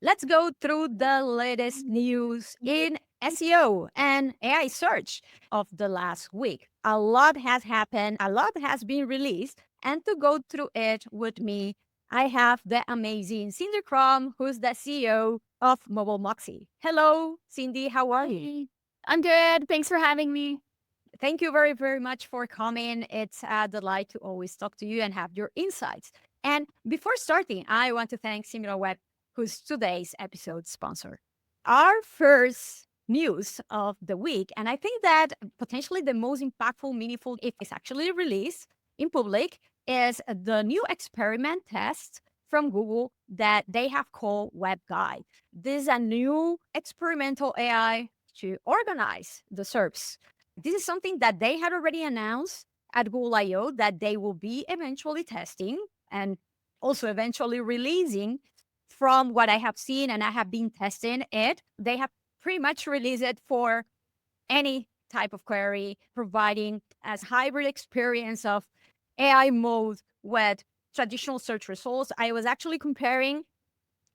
Let's go through the latest news in SEO and AI search of the last week. A lot has happened, a lot has been released, and to go through it with me, I have the amazing Cindy Krum, who's the CEO of Mobile Moxie. Hello, Cindy, how are you? Hey, I'm good. Thanks for having me. Thank you very, very much for coming. It's a delight to always talk to you and have your insights. And before starting, I want to thank SimilarWeb, who's today's episode sponsor. Our first news of the week, and I think that potentially the most impactful, meaningful, if it's actually released in public, is the new experiment test from Google that they have called Web Guide. This is a new experimental AI to organize the SERPs. This is something that they had already announced at Google I/O that they will be eventually testing and also eventually releasing. From what I have seen and I have been testing it, they have pretty much released it for any type of query, providing as hybrid experience of AI mode with traditional search results. I was actually comparing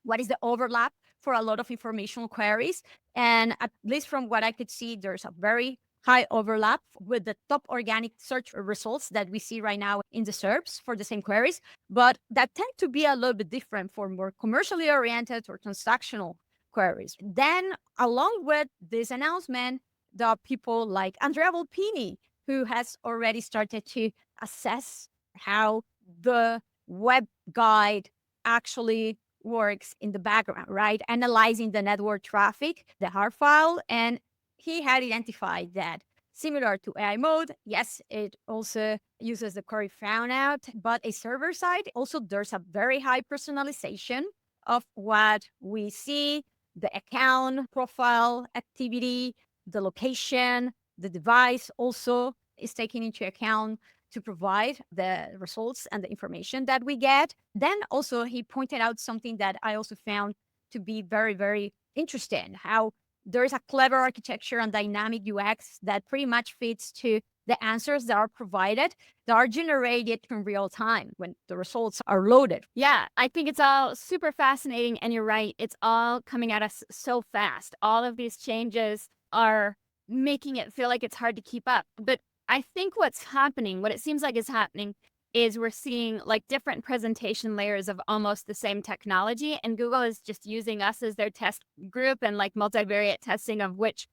what is the overlap for a lot of informational queries. And at least from what I could see, there's a very high overlap with the top organic search results that we see right now in the SERPs for the same queries, but that tend to be a little bit different for more commercially oriented or transactional queries. Then, along with this announcement, there are people like Andrea Volpini, who has already started to assess how the web guide actually works in the background, right? Analyzing the network traffic, the hard file, and he had identified that similar to AI mode, yes, it also uses the query found out, but a server side, also there's a very high personalization of what we see, the account profile activity, the location, the device also is taken into account to provide the results and the information that we get. Then also he pointed out something that I also found to be very, very interesting, how there's a clever architecture and dynamic UX that pretty much fits to the answers that are provided that are generated in real time when the results are loaded. Yeah, I think it's all super fascinating. And you're right, it's all coming at us so fast. All of these changes are making it feel like it's hard to keep up. But I think what's happening, what it seems like is happening, is we're seeing like different presentation layers of almost the same technology. And Google is just using us as their test group and like multivariate testing of which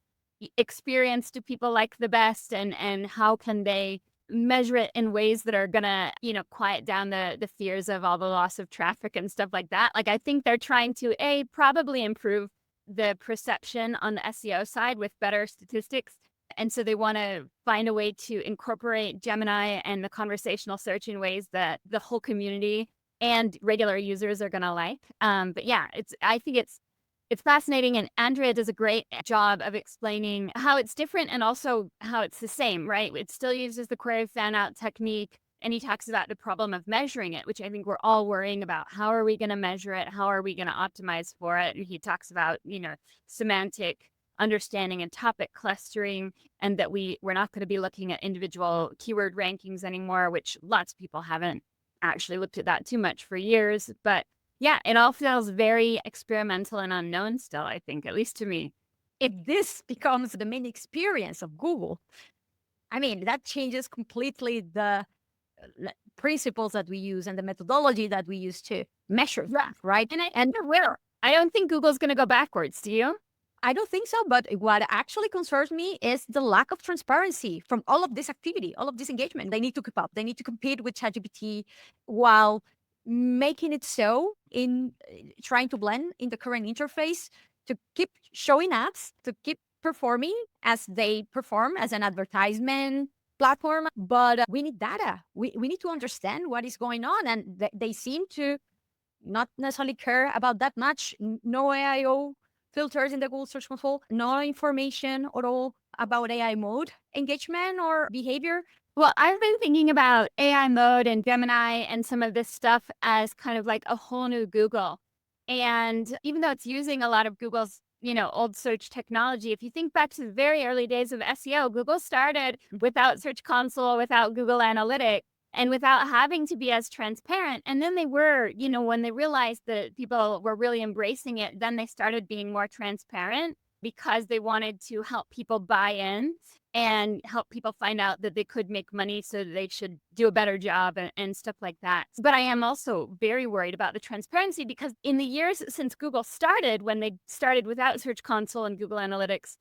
experience do people like the best and how can they measure it in ways that are gonna, quiet down the fears of all the loss of traffic and stuff like that. Like I think they're trying to probably improve the perception on the SEO side with better statistics. And so they want to find a way to incorporate Gemini and the conversational search in ways that the whole community and regular users are gonna like. But yeah, I think it's fascinating, and Andrea does a great job of explaining how it's different and also how it's the same, right? It still uses the query fan out technique, and he talks about the problem of measuring it, which I think we're all worrying about. How are we going to measure it? How are we going to optimize for it? He talks about, semantic understanding and topic clustering, and that we're not going to be looking at individual keyword rankings anymore, which lots of people haven't actually looked at that too much for years. But yeah, it all feels very experimental and unknown still, I think, at least to me. If this becomes the main experience of Google, I mean, that changes completely the principles that we use and the methodology that we use to measure that, right? And I don't think Google's going to go backwards. Do you? I don't think so, but what actually concerns me is the lack of transparency from all of this activity, all of this engagement. They need to keep up. They need to compete with ChatGPT while making it so in trying to blend in the current interface to keep showing ads, to keep performing as they perform as an advertisement platform. But we need data. We need to understand what is going on. And they seem to not necessarily care about that much. No AIO filters in the Google Search Console, no information at all about AI mode engagement or behavior. Well, I've been thinking about AI mode and Gemini and some of this stuff as kind of like a whole new Google. And even though it's using a lot of Google's, old search technology, if you think back to the very early days of SEO, Google started without Search Console, without Google Analytics. and without having to be as transparent. And then they were, when they realized that people were really embracing it, then they started being more transparent because they wanted to help people buy in and help people find out that they could make money, so that they should do a better job and stuff like that. But I am also very worried about the transparency, because in the years since Google started, when they started without Search Console and Google Analytics,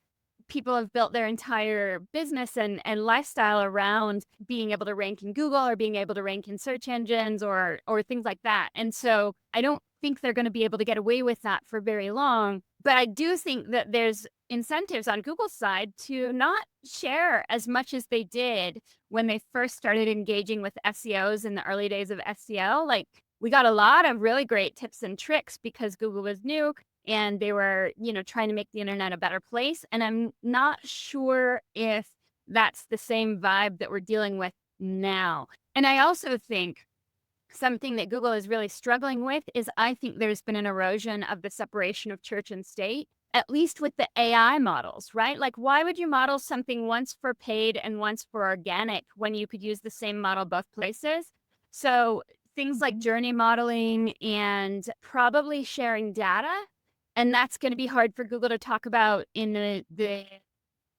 people have built their entire business and lifestyle around being able to rank in Google or being able to rank in search engines or things like that. And so I don't think they're going to be able to get away with that for very long. But I do think that there's incentives on Google's side to not share as much as they did when they first started engaging with SEOs in the early days of SEO. Like, we got a lot of really great tips and tricks because Google was new and they were, trying to make the internet a better place. And I'm not sure if that's the same vibe that we're dealing with now. And I also think something that Google is really struggling with is, I think there's been an erosion of the separation of church and state, at least with the AI models, right? Like, why would you model something once for paid and once for organic when you could use the same model both places? So things like journey modeling and probably sharing data. And that's going to be hard for Google to talk about in the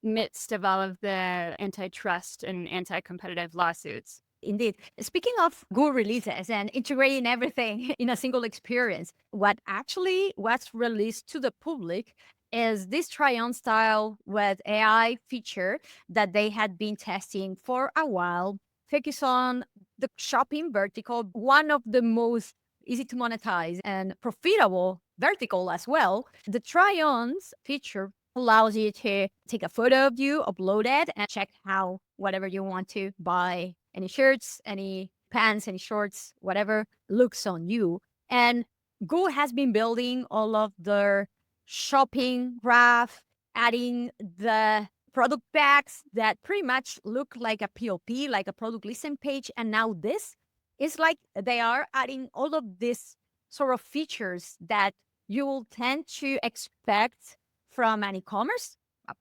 midst of all of the antitrust and anti-competitive lawsuits. Indeed. Speaking of Google releases and integrating everything in a single experience, what's released to the public is this try-on style with AI feature that they had been testing for a while, focus on the shopping vertical, one of the most easy to monetize and profitable vertical as well. The try-ons feature allows you to take a photo of you, upload it, and check how whatever you want to buy, any shirts, any pants, any shorts, whatever looks on you. And Google has been building all of their shopping graph, adding the product bags that pretty much look like a PLP, like a product listing page. And now this is like they are adding all of these sort of features that you will tend to expect from an e-commerce, a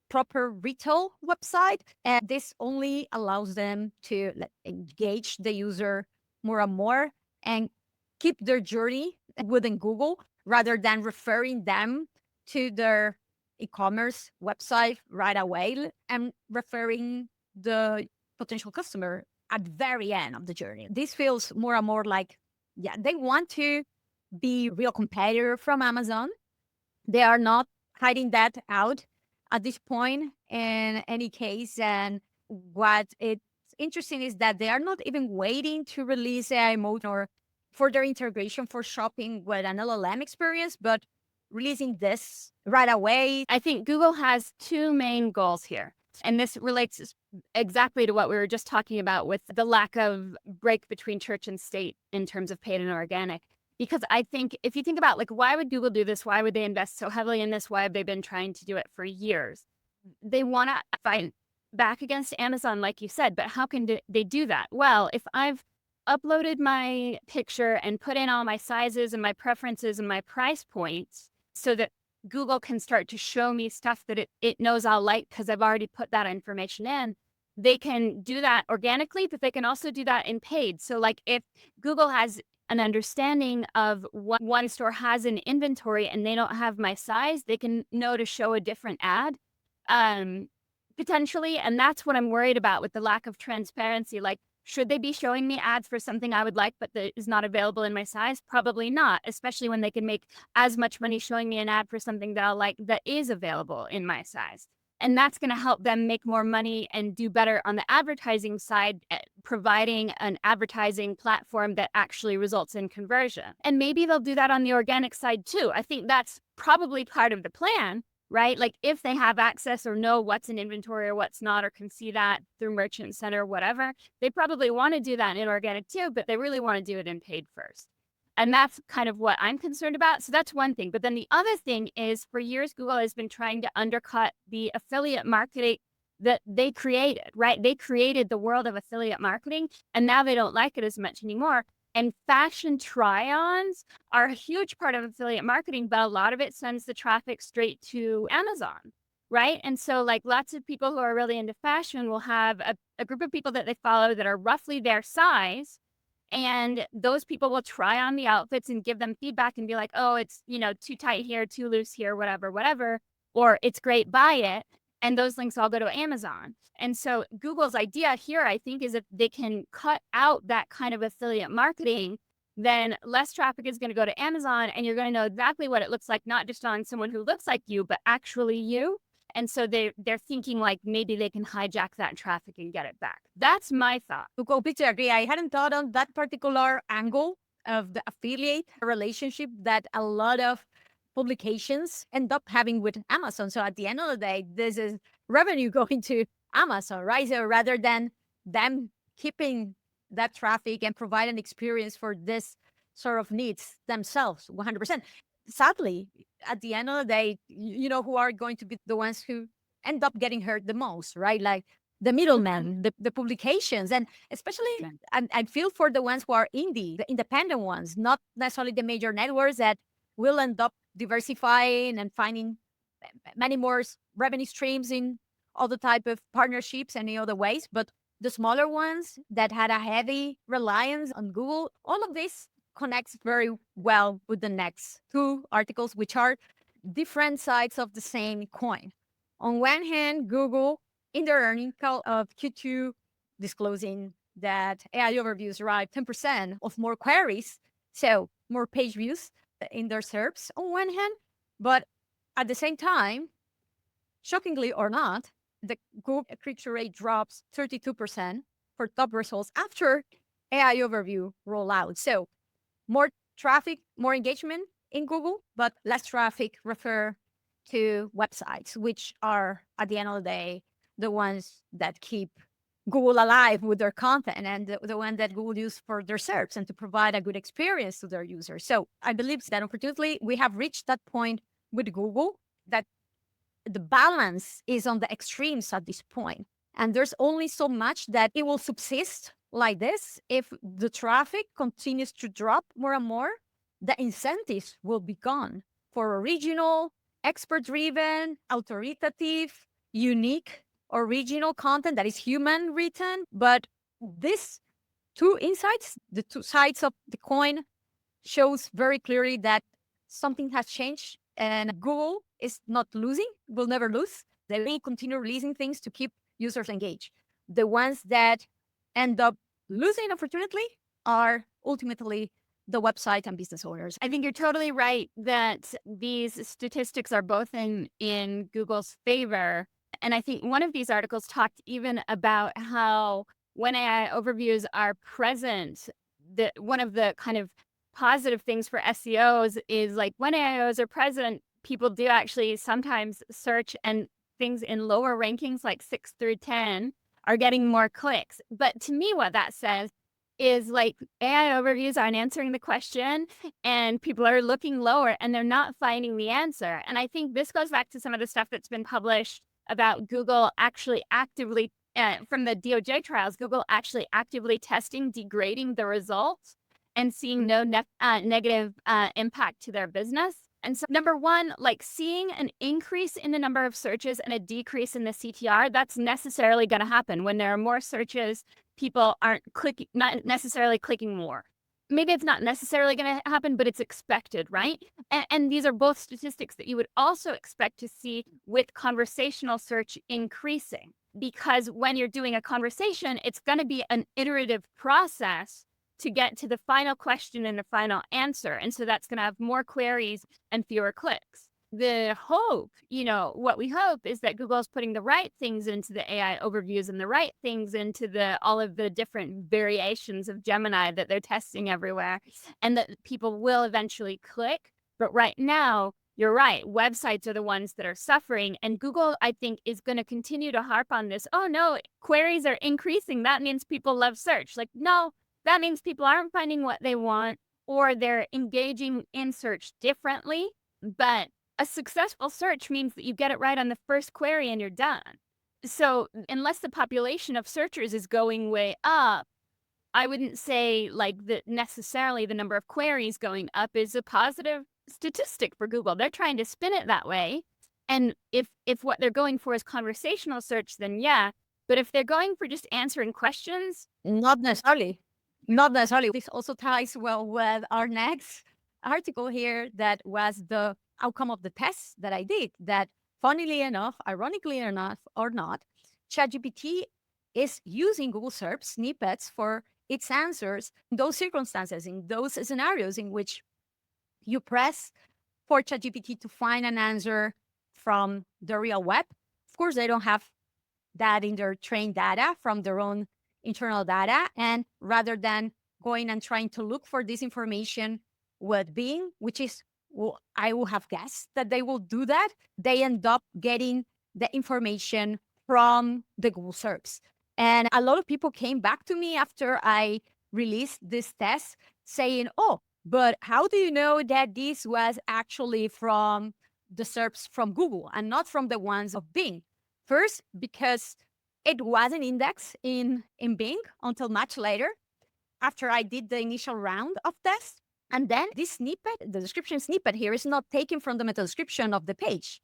proper retail website. And this only allows them to engage the user more and more and keep their journey within Google rather than referring them to their e-commerce website right away and referring the potential customer at the very end of the journey. This feels more and more like, they want to be real competitor from Amazon. They are not hiding that out at this point in any case. And what it's interesting is that they are not even waiting to release AI mode or for their integration for shopping with an LLM experience, but releasing this right away. I think Google has two main goals here. And this relates exactly to what we were just talking about with the lack of break between church and state in terms of paid and organic. Because I think if you think about, like, why would Google do this? Why would they invest so heavily in this? Why have they been trying to do it for years? They want to fight back against Amazon, like you said, but how can they do that? Well, if I've uploaded my picture and put in all my sizes and my preferences and my price points so that Google can start to show me stuff that it knows I'll like because I've already put that information in, they can do that organically, but they can also do that in paid. So like if Google has an understanding of what one store has in inventory and they don't have my size, they can know to show a different ad, potentially. And that's what I'm worried about with the lack of transparency. Like, should they be showing me ads for something I would like, but that is not available in my size? Probably not, especially when they can make as much money showing me an ad for something that I'll like that is available in my size. And that's going to help them make more money and do better on the advertising side, providing an advertising platform that actually results in conversion. And maybe they'll do that on the organic side too. I think that's probably part of the plan, right? Like if they have access or know what's in inventory or what's not, or can see that through Merchant Center or whatever, they probably want to do that in organic too, but they really want to do it in paid first. And that's kind of what I'm concerned about. So that's one thing. But then the other thing is, for years, Google has been trying to undercut the affiliate marketing that they created, right? They created the world of affiliate marketing, and now they don't like it as much anymore. And fashion try-ons are a huge part of affiliate marketing, but a lot of it sends the traffic straight to Amazon. right? And so like lots of people who are really into fashion will have a group of people that they follow that are roughly their size. And those people will try on the outfits and give them feedback and be like, oh, it's, too tight here, too loose here, whatever, whatever, or it's great, buy it. And those links all go to Amazon. And so Google's idea here, I think, is if they can cut out that kind of affiliate marketing, then less traffic is going to go to Amazon and you're going to know exactly what it looks like, not just on someone who looks like you, but actually you. And so they're thinking like maybe they can hijack that traffic and get it back. That's my thought. To completely agree. I hadn't thought on that particular angle of the affiliate relationship that a lot of publications end up having with Amazon. So at the end of the day, this is revenue going to Amazon, right? So rather than them keeping that traffic and provide an experience for this sort of needs themselves 100%. Sadly, at the end of the day, you know who are going to be the ones who end up getting hurt the most, right? Like the middlemen, the publications, and especially I feel for the ones who are indie, the independent ones, not necessarily the major networks that will end up diversifying and finding many more revenue streams in all the type of partnerships and any other ways, but the smaller ones that had a heavy reliance on Google, all of this connects very well with the next two articles, which are different sides of the same coin. On one hand, Google, in their earnings call of Q2, disclosing that AI overviews arrive 10% of more queries, so more page views in their SERPs on one hand, but at the same time, shockingly or not, the Google click-through rate drops 32% for top results after AI overview rollout. So more traffic, more engagement in Google, but less traffic refer to websites, which are at the end of the day, the ones that keep Google alive with their content and the one that Google use for their search and to provide a good experience to their users. So I believe that unfortunately, we have reached that point with Google that the balance is on the extremes at this point. And there's only so much that it will subsist like this. If the traffic continues to drop more and more, the incentives will be gone for original, expert-driven, authoritative, unique, original content that is human written. But these two insights, the two sides of the coin, shows very clearly that something has changed and Google is not losing, will never lose. They will continue releasing things to keep users engaged. The ones that end up losing, unfortunately, are ultimately the website and business owners. I think you're totally right that these statistics are both in Google's favor. And I think one of these articles talked even about how when AI overviews are present, one of the kind of positive things for SEOs is like when AIOs are present, people do actually sometimes search and things in lower rankings like 6 through 10 are getting more clicks. But to me, what that says is like AI overviews aren't answering the question and people are looking lower and they're not finding the answer. And I think this goes back to some of the stuff that's been published about Google actually actively, from the DOJ trials, Google actually actively testing, degrading the results and seeing no negative impact to their business. And so number one, like seeing an increase in the number of searches and a decrease in the CTR, that's necessarily going to happen. When there are more searches, people aren't not necessarily clicking more. Maybe it's not necessarily going to happen, but it's expected, right? And these are both statistics that you would also expect to see with conversational search increasing. Because when you're doing a conversation, it's going to be an iterative process to get to the final question and the final answer. And so that's going to have more queries and fewer clicks. The hope, what we hope is that Google is putting the right things into the AI overviews and the right things into all of the different variations of Gemini that they're testing everywhere, and that people will eventually click. But right now, you're right, websites are the ones that are suffering. And Google, I think, is going to continue to harp on this. Oh, no, queries are increasing. That means people love search. Like, no, that means people aren't finding what they want or they're engaging in search differently. But a successful search means that you get it right on the first query and you're done. So unless the population of searchers is going way up, I wouldn't say like that necessarily the number of queries going up is a positive statistic for Google. They're trying to spin it that way. And if what they're going for is conversational search, then yeah. But if they're going for just answering questions, not necessarily. Not necessarily. This also ties well with our next article here that was the outcome of the tests that I did. That funnily enough, ironically enough or not, ChatGPT is using Google SERP snippets for its answers in those circumstances, in those scenarios in which you press for ChatGPT to find an answer from the real web. Of course, they don't have that in their trained data from their own internal data. And rather than going and trying to look for this information with Bing, which is, well, I will have guessed that they will do that, they end up getting the information from the Google SERPs. And a lot of people came back to me after I released this test saying, oh, but how do you know that this was actually from the SERPs from Google and not from the ones of Bing? First, because it wasn't indexed in Bing until much later, after I did the initial round of tests. And then this snippet, the description snippet here, is not taken from the meta description of the page.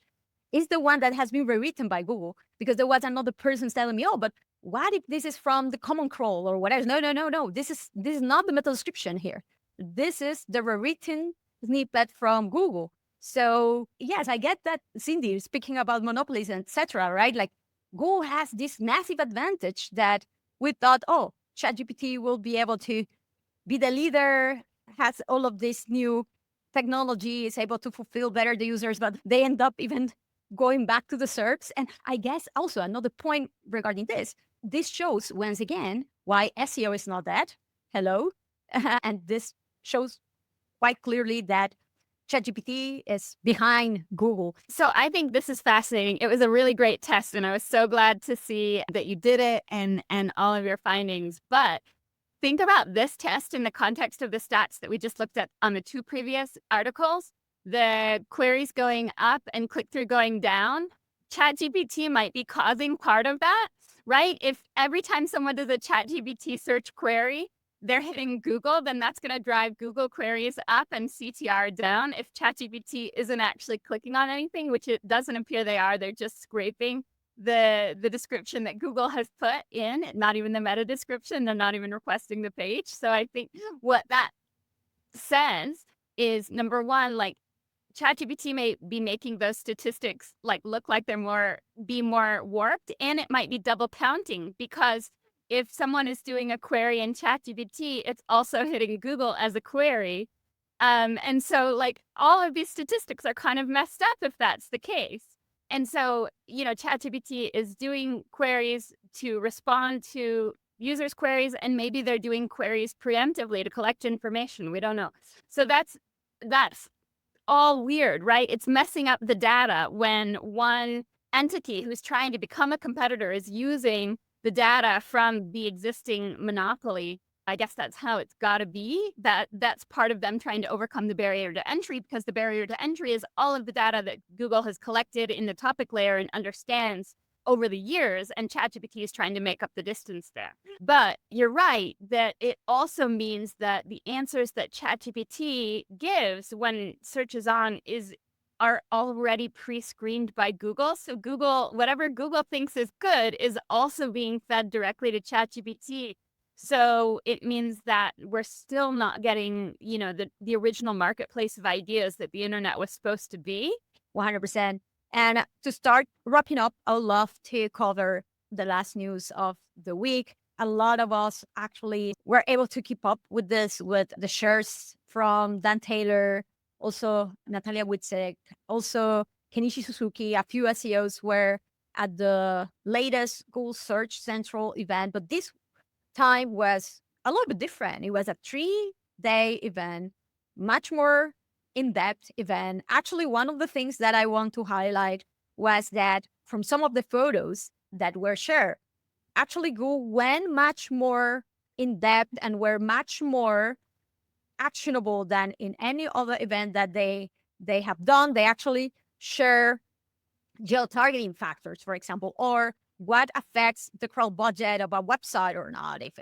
It's the one that has been rewritten by Google, because there was another person telling me, oh, but what if this is from the common crawl or whatever? No. This is not the meta description here. This is the rewritten snippet from Google. So yes, I get that, Cindy, speaking about monopolies and etc., right? Like Google has this massive advantage that we thought, oh, ChatGPT will be able to be the leader, has all of this new technology, is able to fulfill better the users, but they end up even going back to the SERPs. And I guess also another point regarding this shows once again why SEO is not dead. Hello. And this shows quite clearly that ChatGPT is behind Google. so I think this is fascinating. It was a really great test, and I was so glad to see that you did it and all of your findings. But think about this test in the context of the stats that we just looked at on the two previous articles. The queries going up and click-through going down. ChatGPT might be causing part of that, right? If every time someone does a ChatGPT search query, they're hitting Google, then that's going to drive Google queries up and CTR down. If ChatGPT isn't actually clicking on anything, which it doesn't appear they are, they're just scraping the description that Google has put in, not even the meta description. They're not even requesting the page. So I think what that says is, number one, like ChatGPT may be making those statistics like look like they're more warped, and it might be double counting, because if someone is doing a query in ChatGPT, it's also hitting Google as a query. And so like all of these statistics are kind of messed up if that's the case. And so, ChatGPT is doing queries to respond to users' queries, and maybe they're doing queries preemptively to collect information. We don't know. So that's all weird, right? It's messing up the data when one entity who's trying to become a competitor is using the data from the existing monopoly. I guess that's how it's got to be. That's part of them trying to overcome the barrier to entry, because the barrier to entry is all of the data that Google has collected in the topic layer and understands over the years, and ChatGPT is trying to make up the distance there. But you're right that it also means that the answers that ChatGPT gives when it searches on are already pre-screened by Google. So Google, whatever Google thinks is good, is also being fed directly to ChatGPT. So it means that we're still not getting, the original marketplace of ideas that the internet was supposed to be. 100%. And to start wrapping up, I would love to cover the last news of the week. A lot of us actually were able to keep up with this, with the shares from Dan Taylor, also Natalia Witzek, also Kenichi Suzuki. A few SEOs were at the latest Google Search Central event, but this time was a little bit different. It was a 3-day event, much more in-depth event. Actually, one of the things that I want to highlight was that from some of the photos that were shared, actually Google went much more in-depth and were much more actionable than in any other event that they have done. They actually share geo-targeting factors, for example, or what affects the crawl budget of a website or not, if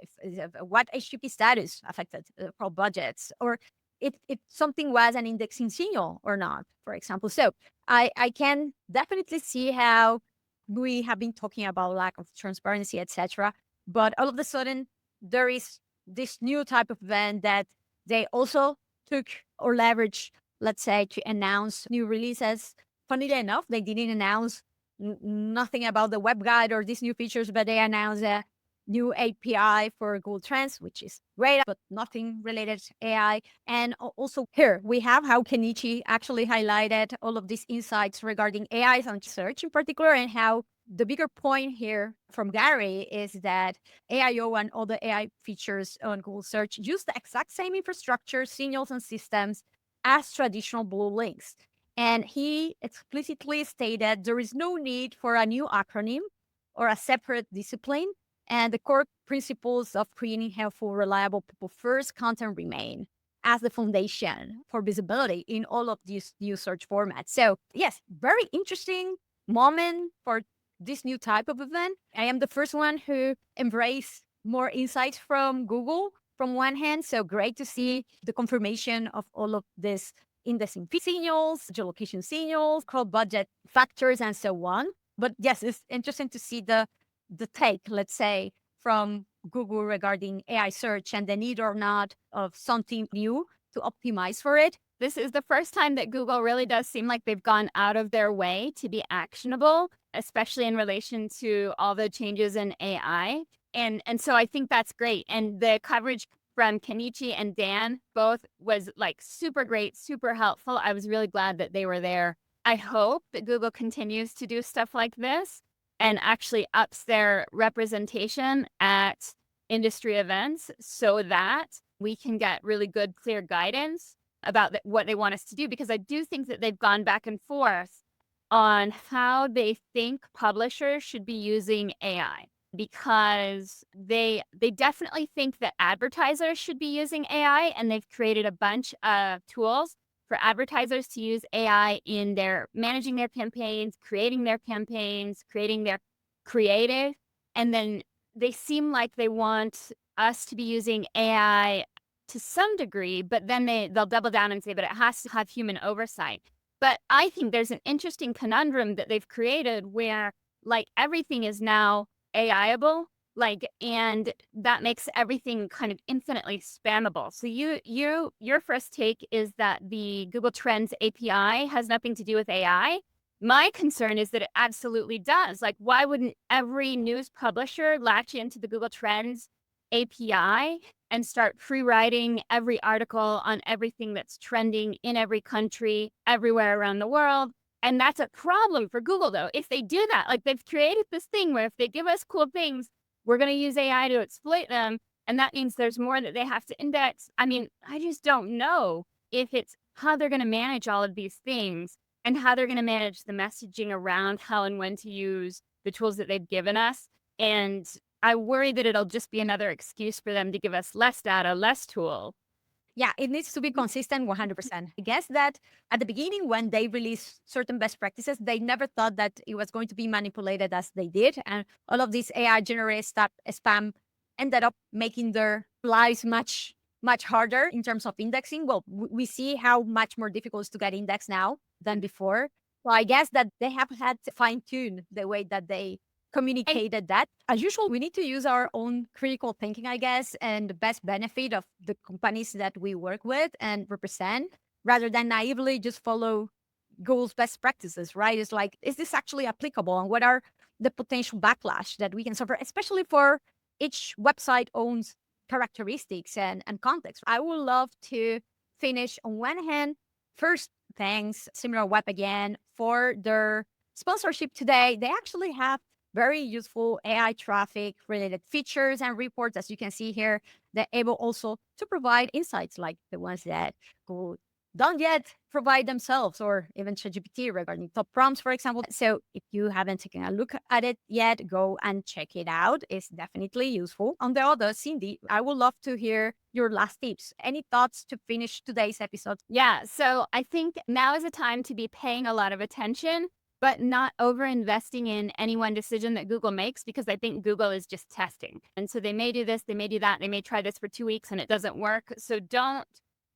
what HTTP status affected the crawl budgets, or if something was an indexing signal or not, for example. So I can definitely see how we have been talking about lack of transparency, etc. But all of a sudden, there is this new type of event that they also took or leveraged, let's say, to announce new releases. Funnily enough, they didn't announce nothing about the web guide or these new features, but they announced a new API for Google Trends, which is great, but nothing related to AI. And also here we have how Kenichi actually highlighted all of these insights regarding AI on search in particular, and how the bigger point here from Gary is that AIO and all the AI features on Google search use the exact same infrastructure, signals, and systems as traditional blue links. And he explicitly stated there is no need for a new acronym or a separate discipline. And the core principles of creating helpful, reliable, people-first content remain as the foundation for visibility in all of these new search formats. So yes, very interesting moment for this new type of event. I am the first one who embraced more insights from Google from one hand. So great to see the confirmation of all of this indexing signals, geolocation signals, crowd budget factors, and so on. But yes, it's interesting to see the take, let's say, from Google regarding AI search and the need or not of something new to optimize for it. This is the first time that Google really does seem like they've gone out of their way to be actionable, especially in relation to all the changes in AI. And so I think that's great. And the coverage from Kenichi and Dan both was like super great, super helpful. I was really glad that they were there. I hope that Google continues to do stuff like this and actually ups their representation at industry events so that we can get really good, clear guidance about what they want us to do. Because I do think that they've gone back and forth on how they think publishers should be using AI, because they definitely think that advertisers should be using AI, and they've created a bunch of tools for advertisers to use AI in their managing their campaigns, creating their creative. And then they seem like they want us to be using AI to some degree, but then they'll double down and say, but it has to have human oversight. But I think there's an interesting conundrum that they've created where like everything is now AIable, and that makes everything kind of infinitely spammable. So your first take is that the Google Trends API has nothing to do with AI. My concern is that it absolutely does. Like, why wouldn't every news publisher latch into the Google Trends API and start pre-writing every article on everything that's trending in every country, everywhere around the world? And that's a problem for Google, though. If they do that, like they've created this thing where if they give us cool things, we're going to use AI to exploit them. And that means there's more that they have to index. I mean, I just don't know if it's how they're going to manage all of these things and how they're going to manage the messaging around how and when to use the tools that they've given us. And I worry that it'll just be another excuse for them to give us less data, less tool. Yeah, it needs to be consistent 100%. I guess that at the beginning, when they released certain best practices, they never thought that it was going to be manipulated as they did. And all of this AI generated spam ended up making their lives much harder in terms of indexing. Well, we see how much more difficult it is to get indexed now than before. So I guess that they have had to fine tune the way that they communicated that. As usual, we need to use our own critical thinking, I guess, and the best benefit of the companies that we work with and represent, rather than naively just follow Google's best practices, right? It's like, is this actually applicable? And what are the potential backlash that we can suffer, especially for each website owns characteristics and context. I would love to finish on one hand. First, thanks SimilarWeb again for their sponsorship today. They actually have very useful AI traffic related features and reports. As you can see here, they're able also to provide insights like the ones that Google don't yet provide themselves, or even ChatGPT regarding top prompts, for example. So if you haven't taken a look at it yet, go and check it out. It's definitely useful. On the other, Cindy, I would love to hear your last tips. Any thoughts to finish today's episode? Yeah, so I think now is a time to be paying a lot of attention, but not over investing in any one decision that Google makes, because I think Google is just testing. And so they may do this, they may do that, they may try this for 2 weeks and it doesn't work. So don't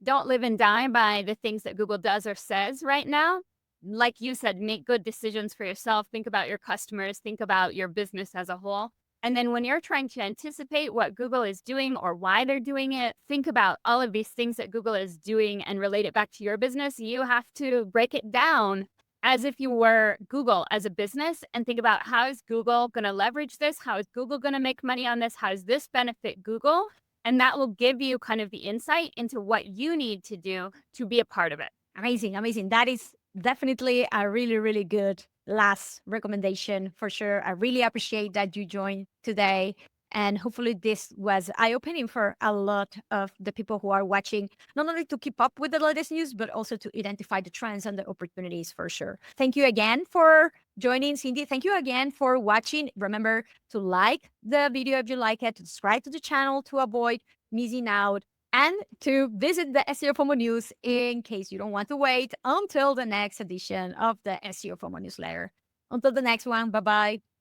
don't live and die by the things that Google does or says right now. Like you said, make good decisions for yourself. Think about your customers. Think about your business as a whole. And then when you're trying to anticipate what Google is doing or why they're doing it, think about all of these things that Google is doing and relate it back to your business. You have to break it down as if you were Google as a business and think about, how is Google going to leverage this? How is Google going to make money on this? How does this benefit Google? And that will give you kind of the insight into what you need to do to be a part of it. Amazing, amazing. That is definitely a really, really good last recommendation for sure. I really appreciate that you joined today. And hopefully this was eye-opening for a lot of the people who are watching, not only to keep up with the latest news, but also to identify the trends and the opportunities for sure. Thank you again for joining, Cindy. Thank you again for watching. Remember to like the video if you like it, to subscribe to the channel to avoid missing out, and to visit the SEO FOMO news in case you don't want to wait until the next edition of the SEO FOMO newsletter. Until the next one, bye-bye.